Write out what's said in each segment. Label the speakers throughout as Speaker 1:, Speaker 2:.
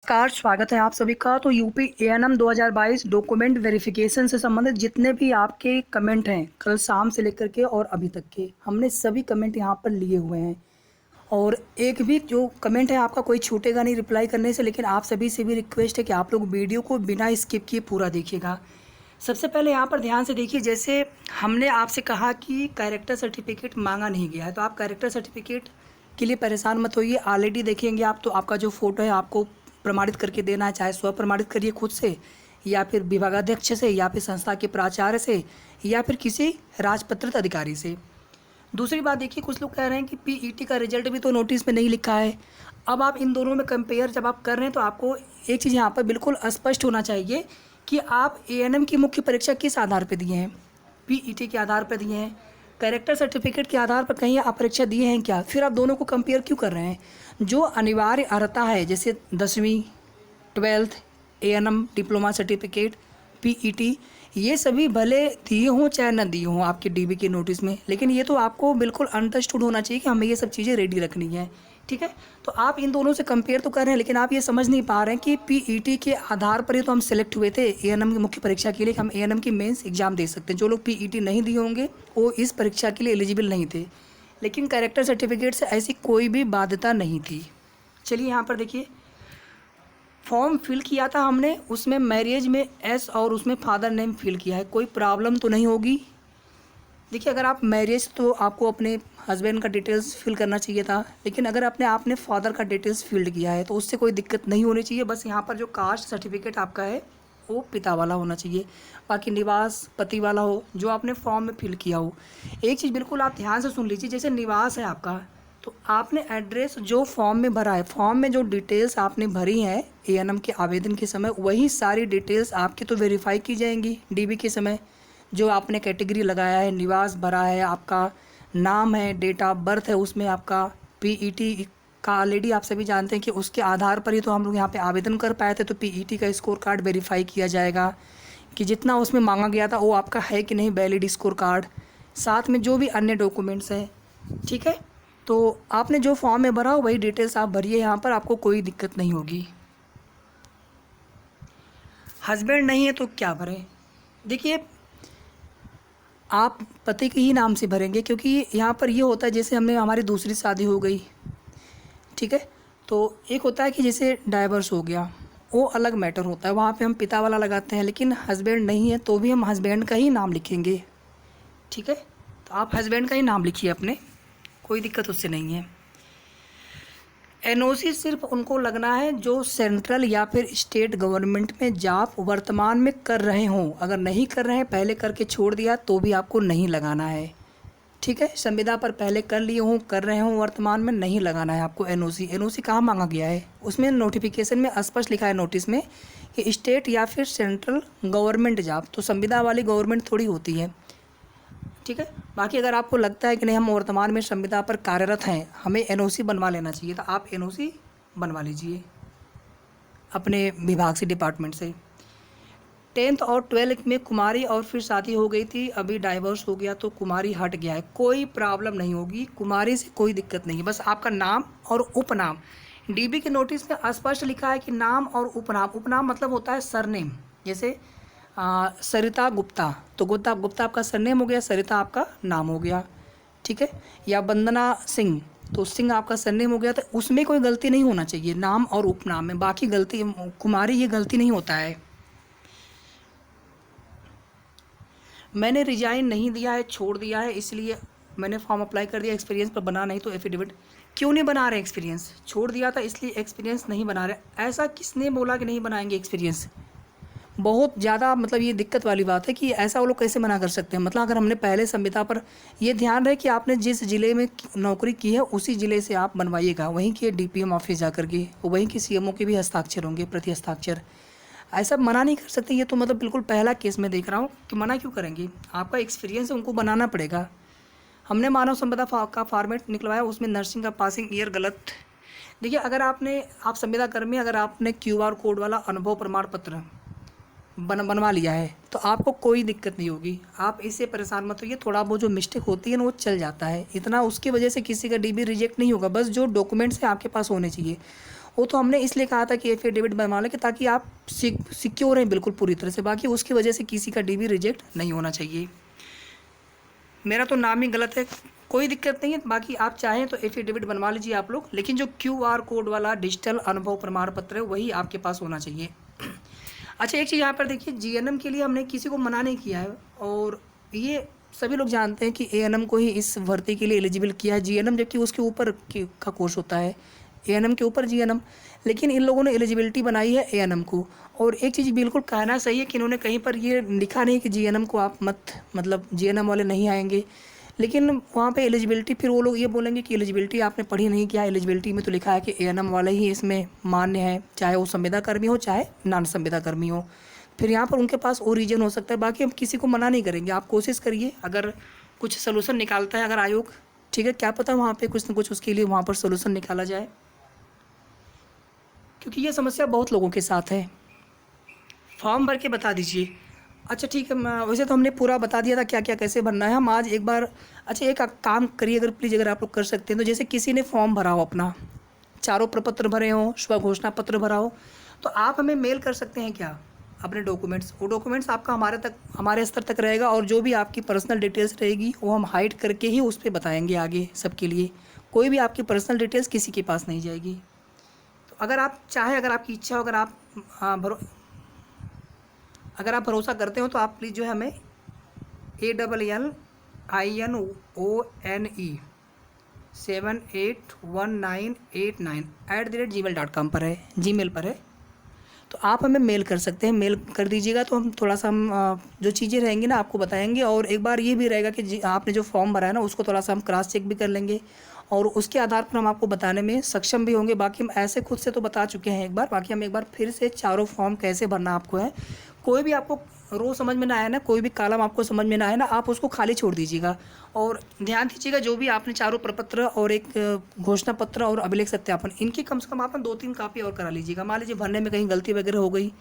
Speaker 1: नमस्कार, स्वागत है आप सभी का। तो यूपी एएनएम 2022 डॉक्यूमेंट वेरिफिकेशन से संबंधित जितने भी आपके कमेंट हैं कल शाम से लेकर के और अभी तक के, हमने सभी कमेंट यहाँ पर लिए हुए हैं और एक भी जो कमेंट है आपका कोई छूटेगा नहीं रिप्लाई करने से। लेकिन आप सभी से भी रिक्वेस्ट है कि आप लोग वीडियो को बिना स्किप किए पूरा देखिएगा। सबसे पहले यहाँ पर ध्यान से देखिए, जैसे हमने आपसे कहा कि कैरेक्टर सर्टिफिकेट मांगा नहीं गया है, तो आप कैरेक्टर सर्टिफिकेट के लिए परेशान मत होइए। ऑलरेडी देखेंगे आप तो आपका जो फ़ोटो है आपको प्रमाणित करके देना है, चाहे स्व प्रमाणित करिए खुद से या फिर विभागाध्यक्ष से या फिर संस्था के प्राचार्य से या फिर किसी राजपत्रित अधिकारी से। दूसरी बात देखिए, कुछ लोग कह रहे हैं कि पीईटी का रिजल्ट भी तो नोटिस में नहीं लिखा है। अब आप इन दोनों में कंपेयर जब आप कर रहे हैं तो आपको एक चीज़ यहाँ पर बिल्कुल स्पष्ट होना चाहिए कि आप एएनएम की मुख्य परीक्षा किस आधार पर दिए हैं। पीईटी के आधार पर दिए हैं, कैरेक्टर सर्टिफिकेट के आधार पर कहीं आप परीक्षा दिए हैं क्या? फिर आप दोनों को कंपेयर क्यों कर रहे हैं? जो अनिवार्य अर्हता है जैसे 10वीं 12th ANM diploma certificate PET, ये सभी भले दिए हों चाहे न दिए हों आपके डीबी के नोटिस में, लेकिन ये तो आपको बिल्कुल अंडरस्टूड होना चाहिए कि हमें ये सब चीज़ें रेडी रखनी है। ठीक है, तो आप इन दोनों से कंपेयर तो कर रहे हैं, लेकिन आप ये समझ नहीं पा रहे हैं कि पीईटी के आधार पर ही तो हम सेलेक्ट हुए थे एएनएम की मुख्य परीक्षा के लिए, हम एएनएम की मेंस एग्जाम दे सकते हैं। जो लोग पीईटी नहीं दिए होंगे वो इस परीक्षा के लिए एलिजिबल नहीं थे, लेकिन कैरेक्टर सर्टिफिकेट से ऐसी कोई भी बाध्यता नहीं थी। चलिए यहाँ पर देखिए, फॉर्म फिल किया था हमने, उसमें मैरिज में एस और उसमें फादर नेम फिल किया है, कोई प्रॉब्लम तो नहीं होगी। देखिए, अगर आप मैरिज तो आपको अपने हस्बैंड का डिटेल्स फिल करना चाहिए था, लेकिन अगर आपने फादर का डिटेल्स फिल किया है तो उससे कोई दिक्कत नहीं होनी चाहिए। बस यहाँ पर जो कास्ट सर्टिफिकेट आपका है वो पिता वाला होना चाहिए, बाकी निवास पति वाला हो जो आपने फॉर्म में फिल किया हो। एक चीज़ बिल्कुल आप ध्यान से सुन लीजिए, जैसे निवास है आपका तो आपने एड्रेस जो फॉर्म में भरा है, फॉर्म में जो डिटेल्स आपने भरी हैं एएनएम के आवेदन के समय, वही सारी डिटेल्स आपकी तो वेरीफाई की जाएंगी डीबी के समय। जो आपने कैटेगरी लगाया है, निवास भरा है, आपका नाम है, डेट ऑफ बर्थ है, उसमें आपका पीईटी का ऑलरेडी आप सभी जानते हैं कि उसके आधार पर ही तो हम लोग यहाँ पे आवेदन कर पाए थे। तो पीईटी का स्कोर कार्ड वेरीफाई किया जाएगा कि जितना उसमें मांगा गया था वो आपका है कि नहीं वैलिड स्कोर कार्ड, साथ में जो भी अन्य डॉक्यूमेंट्स हैं। ठीक है, तो आपने जो फॉर्म में भरा हो वही डिटेल्स आप भरिए, यहाँ पर आपको कोई दिक्कत नहीं होगी। हस्बैंड नहीं है तो क्या भरें? देखिए, आप पति के ही नाम से भरेंगे, क्योंकि यहाँ पर ये होता है जैसे हमारी दूसरी शादी हो गई, ठीक है, तो एक होता है कि जैसे डाइवर्स हो गया, वो अलग मैटर होता है, वहाँ पे हम पिता वाला लगाते हैं। लेकिन हस्बैंड नहीं है तो भी हम हस्बैंड का ही नाम लिखेंगे। ठीक है, तो आप हस्बैंड का ही नाम लिखिए अपने, कोई दिक्कत उससे नहीं है। एनओसी सिर्फ उनको लगना है जो सेंट्रल या फिर स्टेट गवर्नमेंट में जॉब वर्तमान में कर रहे हों। अगर नहीं कर रहे हैं, पहले करके छोड़ दिया तो भी आपको नहीं लगाना है। ठीक है, संविदा पर पहले कर लिए हों, कर रहे हों, वर्तमान में नहीं लगाना है आपको एनओसी। एनओसी कहाँ मांगा गया है? उसमें नोटिफिकेशन में स्पष्ट लिखा है नोटिस में कि स्टेट या फिर सेंट्रल गवर्नमेंट जॉब, तो संविदा वाली गवर्नमेंट थोड़ी होती है। ठीक है, बाकी अगर आपको लगता है कि नहीं हम वर्तमान में संविदा पर कार्यरत हैं, हमें एनओसी बनवा लेना चाहिए, तो आप एनओसी बनवा लीजिए अपने विभाग से, डिपार्टमेंट से। 10th और 12th में कुमारी और फिर शादी हो गई थी, अभी डाइवोर्स हो गया तो कुमारी हट गया है, कोई प्रॉब्लम नहीं होगी, कुमारी से कोई दिक्कत नहीं है। बस आपका नाम और उपनाम, डीबी के नोटिस में स्पष्ट लिखा है कि नाम और उपनाम। उपनाम मतलब होता है सरनेम, जैसे सरिता गुप्ता, तो गुप्ता आपका सरनेम हो गया, सरिता आपका नाम हो गया। ठीक है, या वंदना सिंह, तो सिंह आपका सरनेम हो गया। तो उसमें कोई गलती नहीं होना चाहिए नाम और उपनाम में, बाकी गलती कुमारी ये गलती नहीं होता है। मैंने रिजाइन नहीं दिया है, छोड़ दिया है, इसलिए मैंने फॉर्म अप्लाई कर दिया, एक्सपीरियंस पर बना नहीं तो एफिडेविट क्यों नहीं बना रहे? एक्सपीरियंस छोड़ दिया था इसलिए एक्सपीरियंस नहीं बना रहे, ऐसा किसने बोला कि नहीं बनाएंगे एक्सपीरियंस? बहुत ज़्यादा मतलब ये दिक्कत वाली बात है कि ऐसा वो लोग कैसे मना कर सकते हैं। मतलब अगर हमने पहले संविदा पर, ये ध्यान रहे कि आपने जिस ज़िले में नौकरी की है उसी ज़िले से आप बनवाइएगा, वहीं के डीपीएम ऑफिस जा कर के, वहीं के सीएमओ के भी हस्ताक्षर होंगे, प्रति हस्ताक्षर। ऐसा मना नहीं कर सकते, ये तो मतलब बिल्कुल पहला केस में देख रहा हूँ कि मना क्यों करेंगे? आपका एक्सपीरियंस उनको बनाना पड़ेगा। हमने मानव संपदा का फॉर्मेट निकलवाया, उसमें नर्सिंग का पासिंग ईयर गलत। देखिए, अगर आप संविदा कर्मी, अगर आपने QR कोड वाला अनुभव प्रमाण पत्र बनवा लिया है तो आपको कोई दिक्कत नहीं होगी, आप इससे परेशान मत होइए। थोड़ा बहुत जो मिस्टेक होती है ना वो चल जाता है, इतना उसकी वजह से किसी का डीबी रिजेक्ट नहीं होगा। बस जो डॉक्यूमेंट्स हैं आपके पास होने चाहिए, वो तो हमने इसलिए कहा था कि एफिडेविट बनवा लें कि ताकि आप सिक्योर हैं बिल्कुल पूरी तरह से, बाकी उसकी वजह से किसी का डीबी रिजेक्ट नहीं होना चाहिए। मेरा तो नाम ही गलत है, कोई दिक्कत नहीं है, बाकी आप चाहें तो एफिडेविट बनवा लीजिए आप लोग, लेकिन जो QR कोड वाला डिजिटल अनुभव प्रमाण पत्र है वही आपके पास होना चाहिए। अच्छा, एक चीज़ यहाँ पर देखिए, GNM के लिए हमने किसी को मना नहीं किया है, और ये सभी लोग जानते हैं कि ANM को ही इस भर्ती के लिए एलिजिबल किया है। GNM जबकि उसके ऊपर का कोर्स होता है, ANM के ऊपर GNM, लेकिन इन लोगों ने एलिजिबिलिटी बनाई है ANM को। और एक चीज़ बिल्कुल कहना सही है कि इन्होंने कहीं पर ये लिखा नहीं कि GNM को आप मतलब GNM वाले नहीं आएंगे, लेकिन वहाँ पे एलिजिबिलिटी फिर वो लोग ये बोलेंगे कि एलिजिबिलिटी आपने पढ़ी नहीं, क्या एलिजिबिलिटी में तो लिखा है कि ANM वाले ही इसमें मान्य है, चाहे वो संविदा कर्मी हो चाहे नॉन संविदा कर्मी हो। फिर यहाँ पर उनके पास वो रीजन हो सकता है, बाकी हम किसी को मना नहीं करेंगे, आप कोशिश करिए, अगर कुछ सोल्यूशन निकालता है अगर आयोग, ठीक है, क्या पता वहाँ पे कुछ न कुछ उसके लिए वहाँ पर सोल्यूशन निकाला जाए, क्योंकि ये समस्या बहुत लोगों के साथ है। फॉर्म भर के बता दीजिए। अच्छा ठीक है, वैसे तो हमने पूरा बता दिया था क्या क्या कैसे भरना है, हम आज एक बार, अच्छा एक काम करिए अगर प्लीज़, अगर आप लोग कर सकते हैं तो, जैसे किसी ने फॉर्म भरा हो अपना, चारों प्रपत्र भरे हों, स्वघोषणा पत्र भरा हो, तो आप हमें मेल कर सकते हैं क्या अपने डॉक्यूमेंट्स, वो डॉक्यूमेंट्स आपका हमारे स्तर तक रहेगा, और जो भी आपकी पर्सनल डिटेल्स रहेगी वो हम हाइड करके ही उस पर बताएंगे आगे सबके लिए, कोई भी आपकी पर्सनल डिटेल्स किसी के पास नहीं जाएगी। तो अगर आप चाहें, अगर आपकी इच्छा हो, अगर आप भरोसा करते हो तो आप प्लीज़ जो है हमें ALLINONE781989 पर है, जीमेल पर है, तो आप हमें मेल कर सकते हैं, मेल कर दीजिएगा तो हम थोड़ा सा जो चीज़ें रहेंगी ना आपको बताएंगे, और एक बार ये भी रहेगा कि आपने जो फॉर्म भरा है ना उसको थोड़ा सा हम क्रॉस चेक भी कर लेंगे, और उसके आधार पर हम आपको बताने में सक्षम भी होंगे। बाकी हम ऐसे खुद से तो बता चुके हैं एक बार, बाकी हम एक बार फिर से चारों फॉर्म कैसे भरना आपको है, कोई भी आपको रो समझ में ना आए ना, कोई भी कॉलम आपको समझ में ना आए ना, आप उसको खाली छोड़ दीजिएगा, और ध्यान दीजिएगा जो भी आपने चारों प्रपत्र और एक घोषणा पत्र और अभिलेख सत्यापन, इनकी कम से कम आप 2-3 कापी और करा लीजिएगा। मान लीजिए भरने में कहीं गलती वगैरह हो गई,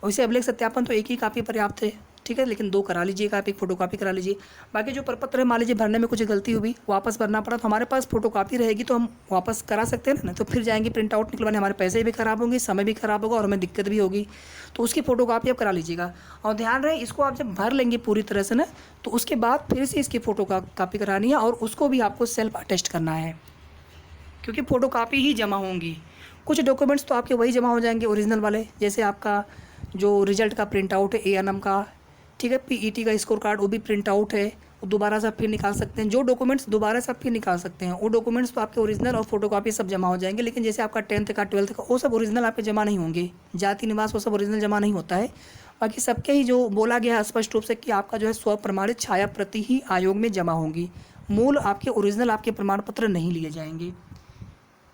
Speaker 1: वैसे अभिलेख सत्यापन तो एक ही कापी पर्याप्त है, ठीक है, लेकिन 2 करा लीजिएगा, आप एक फ़ोटोकॉपी करा लीजिए। बाकी जो प्रपत्र है, मान लीजिए भरने में कुछ गलती हुई, वापस भरना पड़ा, तो हमारे पास फ़ोटोकॉपी रहेगी तो हम वापस करा सकते हैं ना, तो फिर जाएंगे प्रिंट आउट निकलवाने, हमारे पैसे भी ख़राब होंगे, समय भी ख़राब होगा और हमें दिक्कत भी होगी, तो उसकी फ़ोटोकॉपी आप करा लीजिएगा। और ध्यान रहे, इसको आप जब भर लेंगे पूरी तरह से ना, तो उसके बाद फिर से इसकी फ़ोटोकॉपी करानी है, और उसको भी आपको सेल्फ अटेस्ट करना है, क्योंकि फ़ोटोकॉपी ही जमा होंगी। कुछ डॉक्यूमेंट्स तो आपके वही जमा हो जाएंगे ओरिजिनल वाले, जैसे आपका जो रिजल्ट का प्रिंट आउट है ANM का, ठीक है, PET का स्कोर कार्ड, वो भी प्रिंट आउट है, वो दोबारा से आप फिर निकाल सकते हैं, जो डॉक्यूमेंट्स दोबारा से आप फिर निकाल सकते हैं, वो डॉक्यूमेंट्स तो आपके ओरिजिनल और फोटोकॉपी सब जमा हो जाएंगे, लेकिन जैसे आपका 10th का 12th का वो सब ओरिजिनल आपके जमा नहीं होंगे, जाति निवास वो सब ओरिजिनल जमा नहीं होता है। बाकी सबके ही जो बोला गया है स्पष्ट रूप से कि आपका जो है स्वप्रमाणित छाया प्रति ही आयोग में जमा होंगी, मूल आपके ओरिजिनल आपके प्रमाण पत्र नहीं लिए जाएंगे।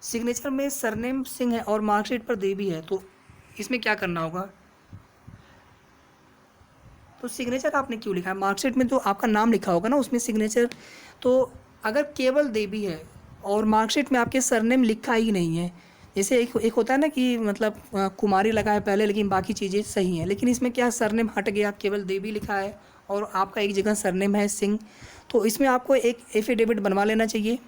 Speaker 1: सिग्नेचर में सरनेम सिंह है और मार्कशीट पर देवी है, तो इसमें क्या करना होगा, तो सिग्नेचर आपने क्यों लिखा है, मार्कशीट में तो आपका नाम लिखा होगा ना उसमें सिग्नेचर, तो अगर केवल देवी है और मार्कशीट में आपके सरनेम लिखा ही नहीं है, जैसे एक होता है ना कि मतलब कुमारी लगा है पहले लेकिन बाकी चीज़ें सही हैं, लेकिन इसमें क्या सरनेम हट गया, केवल देवी लिखा है और आपका एक जगह सरनेम है सिंह, तो इसमें आपको एक एफिडेविट बनवा लेना चाहिए।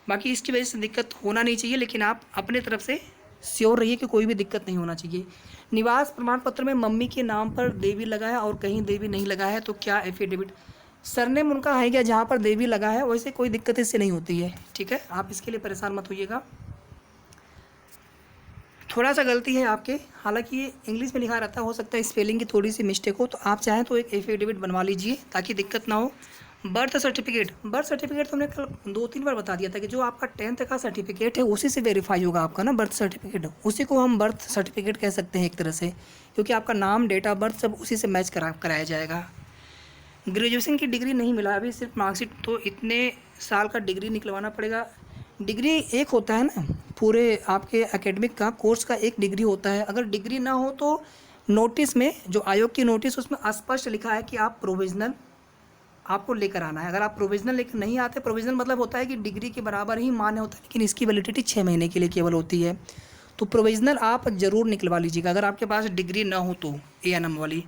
Speaker 1: बाकी इसकी वजह से दिक्कत होना नहीं चाहिए, लेकिन आप अपने तरफ से श्योर रहिए कि कोई भी दिक्कत नहीं होना चाहिए। निवास प्रमाण पत्र में मम्मी के नाम पर देवी लगा है और कहीं देवी नहीं लगा है, तो क्या एफिडेविट, सरनेम उनका है क्या जहाँ पर देवी लगा है, वैसे कोई दिक्कत इससे नहीं होती है, ठीक है, आप इसके लिए परेशान मत होइएगा। थोड़ा सा गलती है आपके, हालांकि ये इंग्लिश में लिखा रहता है, हो सकता है स्पेलिंग की थोड़ी सी मिस्टेक हो, तो आप चाहें तो एक एफिडेविट बनवा लीजिए ताकि दिक्कत ना हो। बर्थ सर्टिफिकेट तो हमने कल 2-3 बार बता दिया था कि जो आपका 10th का सर्टिफिकेट है उसी से वेरीफाई होगा आपका ना बर्थ सर्टिफिकेट, उसी को हम बर्थ सर्टिफिकेट कह सकते हैं एक तरह से, क्योंकि आपका नाम, डेट ऑफ बर्थ सब उसी से मैच कराया जाएगा। ग्रेजुएशन की डिग्री नहीं मिला अभी, सिर्फ मार्कशीट, तो इतने साल का डिग्री निकलवाना पड़ेगा। डिग्री एक होता है ना पूरे आपके एकेडमिक का कोर्स का, एक डिग्री होता है, अगर डिग्री ना हो तो नोटिस में, जो आयोग की नोटिस उसमें स्पष्ट लिखा है कि आप प्रोविजनल आपको लेकर आना है। अगर आप प्रोविजनल लेकर नहीं आते, प्रोविजनल मतलब होता है कि डिग्री के बराबर ही मान्य होता है, लेकिन इसकी वैलिडिटी 6 महीने के लिए केवल होती है, तो प्रोविजनल आप ज़रूर निकलवा लीजिएगा अगर आपके पास डिग्री ना हो तो। ANM वाली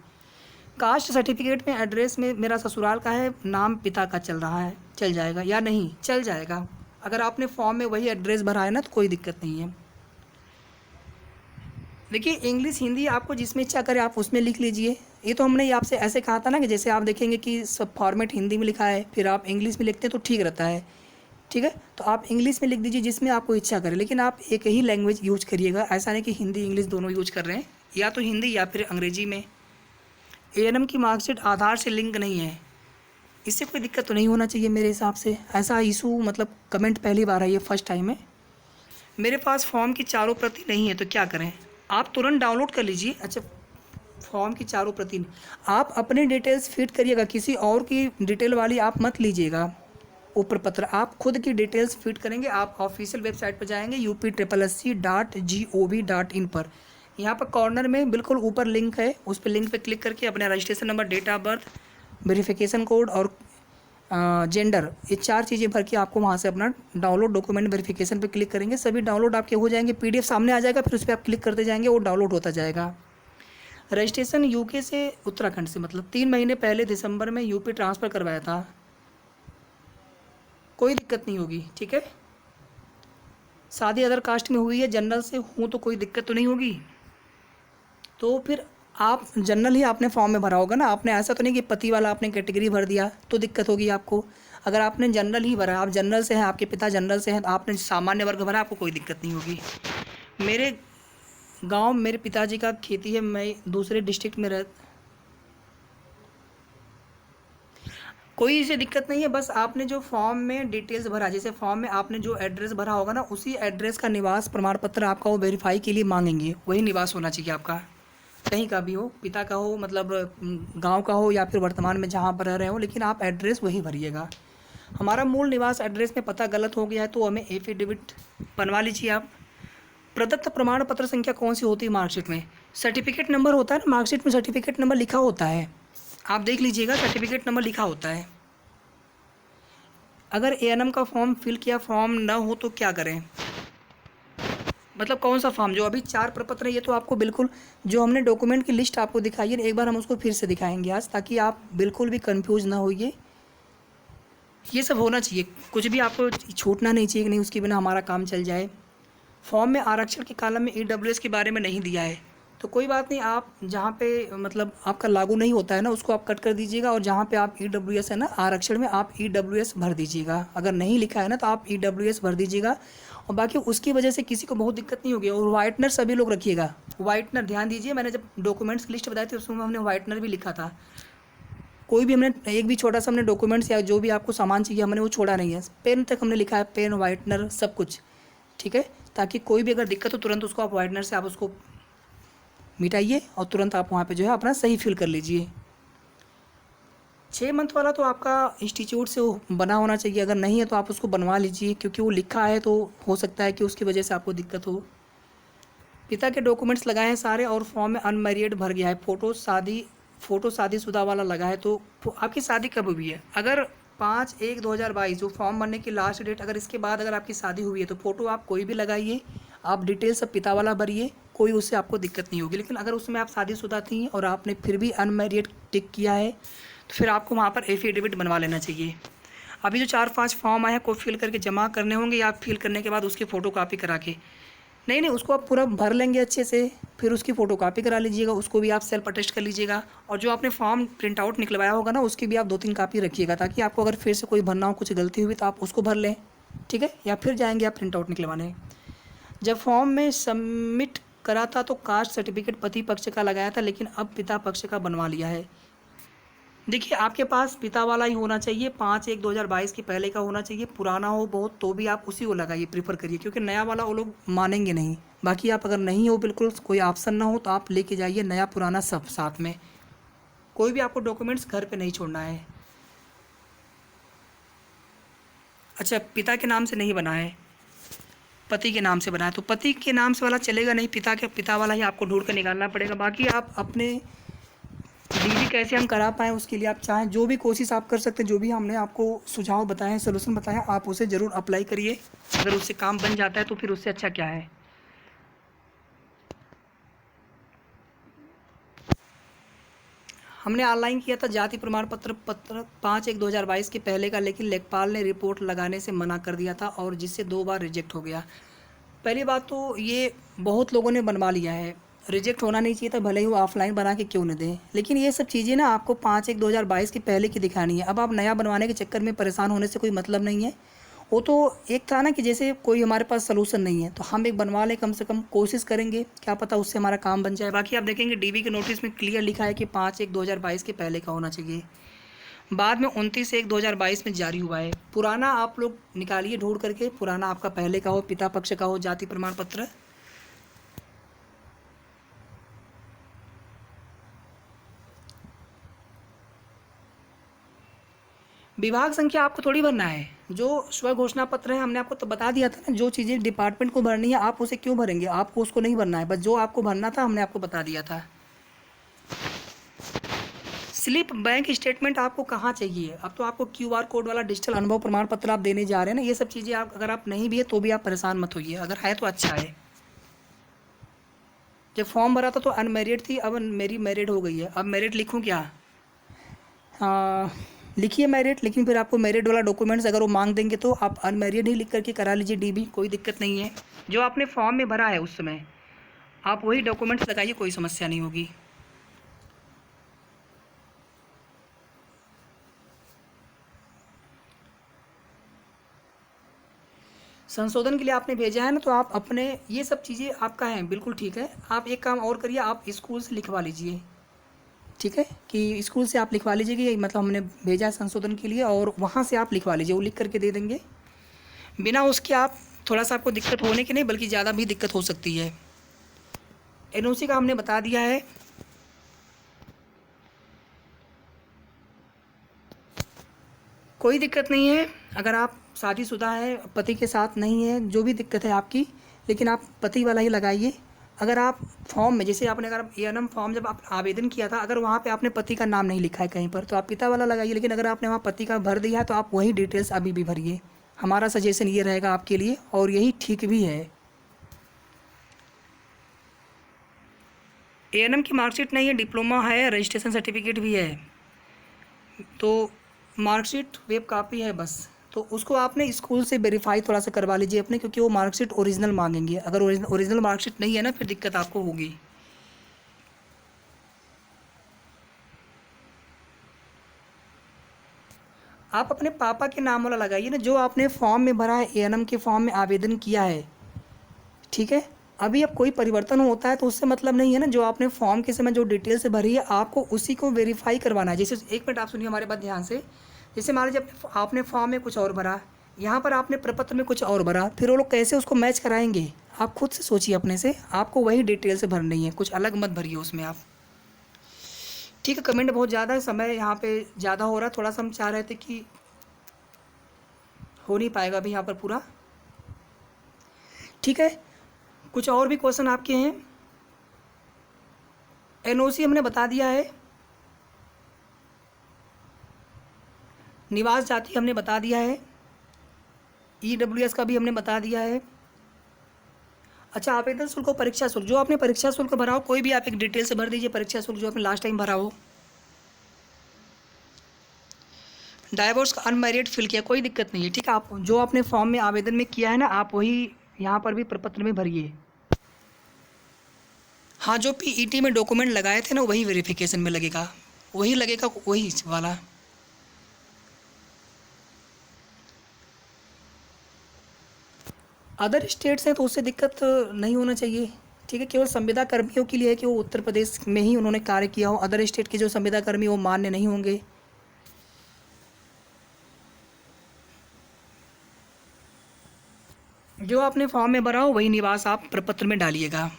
Speaker 1: कास्ट सर्टिफिकेट में एड्रेस में मेरा ससुराल का है, नाम पिता का चल रहा है, चल जाएगा या नहीं, चल जाएगा, अगर आपने फॉर्म में वही एड्रेस भरा है ना तो कोई दिक्कत नहीं है। देखिए इंग्लिश हिंदी आपको जिसमें इच्छा करे आप उसमें लिख लीजिए। ये तो हमने आपसे ऐसे कहा था ना कि जैसे आप देखेंगे कि सब फॉर्मेट हिंदी में लिखा है, फिर आप इंग्लिश में लिखते हैं तो ठीक रहता है। ठीक है, तो आप इंग्लिश में लिख दीजिए जिसमें आपको इच्छा करे, लेकिन आप एक ही लैंग्वेज यूज करिएगा। ऐसा नहीं कि हिंदी इंग्लिश दोनों यूज कर रहे हैं, या तो हिंदी या फिर अंग्रेजी में। एएनएम की मार्कशीट आधार से लिंक नहीं है, इससे कोई दिक्कत तो नहीं होना चाहिए मेरे हिसाब से। ऐसा इशू मतलब कमेंट पहली बार है, ये फर्स्ट टाइम है। मेरे पास फॉर्म की चारों प्रति नहीं है तो क्या करें? आप तुरंत डाउनलोड कर लीजिए। अच्छा, फॉर्म की चारों प्रति नहीं, आप अपने डिटेल्स फिट करिएगा, किसी और की डिटेल वाली आप मत लीजिएगा। ऊपर पत्र आप खुद की डिटेल्स फिट करेंगे। आप ऑफिशियल वेबसाइट पर जाएंगे UPSSC.gov.in पर। यहाँ पर कॉर्नर में बिल्कुल ऊपर लिंक है, उस पर लिंक पे क्लिक करके अपना registration number, date of birth, verification code और जेंडर, ये 4 चीज़ें भर के आपको वहाँ से अपना डाउनलोड डॉक्यूमेंट वेरिफिकेशन पे क्लिक करेंगे, सभी डाउनलोड आपके हो जाएंगे। PDF सामने आ जाएगा, फिर उस पर आप क्लिक करते जाएंगे, वो डाउनलोड होता जाएगा। रजिस्ट्रेशन यूके से उत्तराखंड से, मतलब 3 महीने पहले दिसंबर में यूपी ट्रांसफ़र करवाया था, कोई दिक्कत नहीं होगी। ठीक है, शादी अदर कास्ट में हुई है, जनरल से हूँ तो कोई दिक्कत तो नहीं होगी। तो फिर आप जनरल ही आपने फॉर्म में भरा होगा ना, आपने ऐसा तो नहीं कि पति वाला आपने कैटेगरी भर दिया तो दिक्कत होगी आपको। अगर आपने जनरल ही भरा, आप जनरल से हैं, आपके पिता जनरल से हैं, तो आपने सामान्य वर्ग भरा, आपको कोई दिक्कत नहीं होगी। मेरे गांव मेरे पिताजी का खेती है, मैं दूसरे डिस्ट्रिक्ट में रह, कोई इसे दिक्कत नहीं है। बस आपने जो फॉर्म में डिटेल्स भरा, जैसे फॉर्म में आपने जो एड्रेस भरा होगा ना, उसी एड्रेस का निवास प्रमाण पत्र आपका वो वेरीफाई के लिए मांगेंगे, वही निवास होना चाहिए आपका, कहीं का भी हो, पिता का हो, मतलब गांव का हो, या फिर वर्तमान में जहां पर रह रहे हो, लेकिन आप एड्रेस वही भरिएगा। हमारा मूल निवास एड्रेस में पता गलत हो गया है तो हमें एफिडेविट बनवा लीजिए आप। प्रदत्त प्रमाण पत्र संख्या कौन सी होती है मार्कशीट में? सर्टिफिकेट नंबर होता है ना, मार्कशीट में सर्टिफिकेट नंबर लिखा होता है, आप देख लीजिएगा, सर्टिफिकेट नंबर लिखा होता है। अगर एएनएम का फॉर्म फिल किया फॉर्म ना हो तो क्या करें? मतलब कौन सा फॉर्म? जो अभी 4 प्रपत्र है, ये तो आपको बिल्कुल, जो हमने डॉक्यूमेंट की लिस्ट आपको दिखाई है, एक बार हम उसको फिर से दिखाएंगे आज, ताकि आप बिल्कुल भी कंफ्यूज ना होइए। ये सब होना चाहिए, कुछ भी आपको छूटना नहीं चाहिए कि नहीं उसके बिना हमारा काम चल जाए। फॉर्म में आरक्षण के कॉलम में ईडब्ल्यूएस के बारे में नहीं दिया है तो कोई बात नहीं, आप जहाँ पे मतलब आपका लागू नहीं होता है ना, उसको आप कट कर दीजिएगा, और जहाँ पे आप ईडब्ल्यूएस है ना आरक्षण में, आप ईडब्ल्यूएस भर दीजिएगा। अगर नहीं लिखा है ना तो आप ईडब्ल्यूएस भर दीजिएगा, और बाकी उसकी वजह से किसी को बहुत दिक्कत नहीं होगी। और वाइटनर सभी लोग रखिएगा, वाइटनर ध्यान दीजिए, मैंने जब डॉक्यूमेंट्स की लिस्ट बताई थी उसमें हमने वाइटनर भी लिखा था। कोई भी हमने एक भी छोटा सा हमने डॉक्यूमेंट्स या जो भी आपको सामान चाहिए हमने वो छोड़ा नहीं है, पेन तक हमने लिखा है, पेन, वाइटनर, सब कुछ। ठीक है, ताकि कोई भी अगर दिक्कत हो तुरंत उसको आप वाइटनर से आप उसको मिटाइए और तुरंत आप वहाँ पे जो है अपना सही फिल कर लीजिए। 6 मंथ वाला तो आपका इंस्टीट्यूट से वो बना होना चाहिए, अगर नहीं है तो आप उसको बनवा लीजिए, क्योंकि वो लिखा है तो हो सकता है कि उसकी वजह से आपको दिक्कत हो। पिता के डॉक्यूमेंट्स लगाए हैं सारे, और फॉर्म में अनमैरिड भर गया है, फ़ोटो शादीशुदा वाला लगा है। तो आपकी शादी कब हुई है? अगर 5/1/2022 जो फॉर्म भरने की लास्ट डेट, अगर इसके बाद अगर आपकी शादी हुई है तो फ़ोटो आप कोई भी लगाइए, आप डिटेल सब पिता वाला भरिए, कोई उससे आपको दिक्कत नहीं होगी। लेकिन अगर उसमें आप शादीशुदा थी और आपने फिर भी अनमैरिड टिक किया है तो फिर आपको वहाँ पर एफिडेविट बनवा लेना चाहिए। अभी जो 4-5 फॉर्म आए हैं को फिल करके जमा करने होंगे, या फिल करने के बाद उसकी फ़ोटो कापी करा के, नहीं उसको आप पूरा भर लेंगे अच्छे से, फिर उसकी फ़ोटो कापी करा लीजिएगा, उसको भी आप सेल्फ अटेस्ट कर लीजिएगा। और जो आपने फॉर्म प्रिंट आउट निकलवाया होगा ना, उसकी भी आप 2-3 कापी रखिएगा, ताकि आपको अगर फिर से कोई भरना हो, कुछ गलती हुई तो आप उसको भर लें। ठीक है, या फिर जाएंगे आप प्रिंट आउट निकलवाने। जब फॉर्म में सबमिट करा था तो कास्ट सर्टिफिकेट पति पक्ष का लगाया था, लेकिन अब पिता पक्ष का बनवा लिया है। देखिए आपके पास पिता वाला ही होना चाहिए, 5/1/2022 के पहले का होना चाहिए, पुराना हो बहुत तो भी आप उसी को लगाइए, प्रीफर करिए, क्योंकि नया वाला वो लोग मानेंगे नहीं। बाकी आप अगर नहीं हो, बिल्कुल कोई ऑप्शन ना हो, तो आप लेके जाइए नया पुराना सब साथ में, कोई भी आपको डॉक्यूमेंट्स घर पे नहीं छोड़ना है। अच्छा, पिता के नाम से नहीं बना है, पति के नाम से बना है, तो पति के नाम से वाला चलेगा नहीं, पिता वाला ही आपको ढूंढ कर निकालना पड़ेगा। बाकी आप अपने डीडी कैसे हम करा पाएँ उसके लिए आप चाहें जो भी कोशिश आप कर सकते हैं, जो भी हमने आपको सुझाव बताए हैं, सलूशन बताए हैं, आप उसे ज़रूर अप्लाई करिए। अगर उससे काम बन जाता है तो फिर उससे अच्छा क्या है। हमने ऑनलाइन किया था जाति प्रमाण पत्र 5/1/2022 के पहले का, लेकिन लेखपाल ने रिपोर्ट लगाने से मना कर दिया था, और जिससे 2 बार रिजेक्ट हो गया। पहली बात तो ये बहुत लोगों ने बनवा लिया है, रिजेक्ट होना नहीं चाहिए था, भले ही वो ऑफलाइन बना के क्यों न दें। लेकिन ये सब चीज़ें ना आपको 5/1/2022 के पहले की दिखानी है। अब आप नया बनवाने के चक्कर में परेशान होने से कोई मतलब नहीं है। वो तो एक था ना कि जैसे कोई हमारे पास सलूशन नहीं है तो हम एक बनवा लें, कम से कम कोशिश करेंगे, क्या पता उससे हमारा काम बन जाए। बाकी आप देखेंगे डीबी के नोटिस में क्लियर लिखा है कि 5/1/2022 के पहले का होना चाहिए। बाद में 29/1/2022 में जारी हुआ है। पुराना आप लोग निकालिए ढूंढ करके, पुराना आपका पहले का हो, पिता पक्ष का हो, जाति प्रमाण पत्र। विभाग संख्या आपको थोड़ी भरना है, जो स्व घोषणा पत्र है हमने आपको तो बता दिया था ना, जो चीज़ें डिपार्टमेंट को भरनी है आप उसे क्यों भरेंगे, आपको उसको नहीं भरना है, बस जो आपको भरना था हमने आपको बता दिया था। स्लिप बैंक स्टेटमेंट आपको कहाँ चाहिए, अब तो आपको क्यूआर कोड वाला डिजिटल अनुभव प्रमाण पत्र आप देने जा रहे हैं ना, ये सब चीज़ें आप अगर आप नहीं भी है तो भी आप परेशान मत होइए, अगर है तो अच्छा है। जब फॉर्म भरा था तो अनमेरिड थी, अब मेरी मैरिड हो गई है, अब मैरिड लिखूँ क्या? लिखिए मैरिड, लेकिन फिर आपको मैरिड वाला डॉक्यूमेंट्स अगर वो मांग देंगे तो आप अनमैरिड ही लिख करके करा लीजिए डीबी, कोई दिक्कत नहीं है। जो आपने फॉर्म में भरा है उस समय आप वही डॉक्यूमेंट्स लगाइए, कोई समस्या नहीं होगी। संशोधन के लिए आपने भेजा है ना, तो आप अपने ये सब चीज़ें आपका है, बिल्कुल ठीक है। आप एक काम और करिए, आप स्कूल से लिखवा लीजिए, ठीक है, कि स्कूल से आप लिखवा लीजिए कि मतलब हमने भेजा है संशोधन के लिए, और वहाँ से आप लिखवा लीजिए, वो लिख करके दे देंगे। बिना उसके आप थोड़ा सा आपको दिक्कत होने की नहीं बल्कि ज़्यादा भी दिक्कत हो सकती है। एनओसी का हमने बता दिया है। कोई दिक्कत नहीं है, अगर आप शादीशुदा है, पति के साथ नहीं है, जो भी दिक्कत है आपकी, लेकिन आप पति वाला ही लगाइए। अगर आप फॉर्म में जैसे आपने अगर एएनएम फॉर्म जब आप आवेदन किया था, अगर वहाँ पे आपने पति का नाम नहीं लिखा है कहीं पर तो आप पिता वाला लगाइए, लेकिन अगर आपने वहाँ पति का भर दिया है तो आप वही डिटेल्स अभी भी भरिए। हमारा सजेशन ये रहेगा आपके लिए, और यही ठीक भी है। एएनएम की मार्कशीट नहीं है, डिप्लोमा है, रजिस्ट्रेशन सर्टिफिकेट भी है, तो मार्कशीट वेब कापी है बस, तो उसको आपने स्कूल से वेरीफाई थोड़ा सा करवा लीजिए अपने, क्योंकि वो मार्कशीट ओरिजिनल मांगेंगे। अगर ओरिजिनल मार्कशीट नहीं है ना, फिर दिक्कत आपको होगी। आप अपने पापा के नाम वाला लगाइए ना, जो आपने फॉर्म में भरा है, एएनएम के फॉर्म में आवेदन किया है, ठीक है। अभी अब कोई परिवर्तन होता है तो उससे मतलब नहीं है ना, जो आपने फॉर्म के समय जो डिटेल से भरी है आपको उसी को वेरीफाई करवाना है। जैसे एक मिनट आप सुनिए हमारे बात ध्यान से। जैसे मान लीजिए आपने फॉर्म में कुछ और भरा, यहाँ पर आपने प्रपत्र में कुछ और भरा, फिर वो लोग कैसे उसको मैच कराएंगे? आप खुद से सोचिए अपने से, आपको वही डिटेल से भरनी है, कुछ अलग मत भरिए उसमें आप। ठीक है, कमेंट बहुत ज़्यादा है, समय यहाँ पे ज़्यादा हो रहा है, थोड़ा सा हम चाह रहे थे कि हो नहीं पाएगा अभी यहाँ पर पूरा। ठीक है, कुछ और भी क्वेश्चन आपके हैं? एनओसी हमने बता दिया है, निवास जाति हमने बता दिया है, ईडब्ल्यूएस का भी हमने बता दिया है। अच्छा, आवेदन शुल्क और परीक्षा शुल्क, जो आपने परीक्षा शुल्क भरा हो कोई भी आप एक डिटेल से भर दीजिए, परीक्षा शुल्क जो आपने लास्ट टाइम भरा हो। डाइवोर्स का अनमैरिड फिल किया, कोई दिक्कत नहीं है, ठीक है। आप जो आपने फॉर्म में आवेदन में किया है ना, आप वही यहाँ पर भी प्रपत्र में भरिए। हाँ, जो पीईटी में डॉक्यूमेंट लगाए थे ना वही वेरिफिकेशन में लगेगा, वही लगेगा, वही वाला। अदर स्टेट्स हैं तो उससे दिक्कत नहीं होना चाहिए, ठीक है। केवल संविदा कर्मियों के लिए है कि वो उत्तर प्रदेश में ही उन्होंने कार्य किया हो, अदर स्टेट के जो संविदा कर्मी वो मान्य नहीं होंगे। जो आपने फॉर्म में भरा हो वही निवास आप प्रपत्र में डालिएगा।